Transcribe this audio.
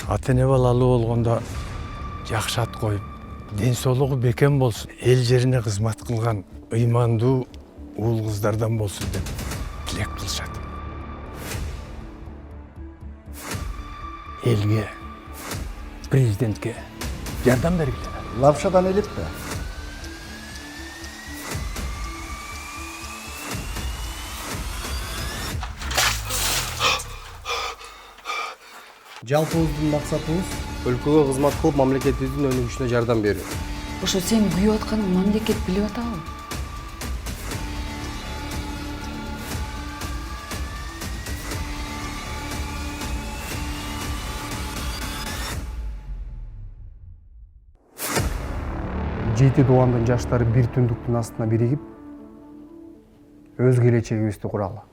Ата-эне балалуу болгондо жакшы ат коюп, ден соолугу бекем болсун, эл жерине кызмат кылган ыймандуу уул кыздардан болсун деп тилек кылышат. Элге, президентке жардам бергиле. Лапшадан элеппи? Жалпыбыздын максатыбыз Өлкөгө кызмат кылып, мамлекетибиздин өнүгүшүнө жардам берүү. Ошо сен күйүп атканын мамлекет билип атабы? Жети туугандын жаштары бир түндүктүн астына биригип, өз келечегибизди куралы.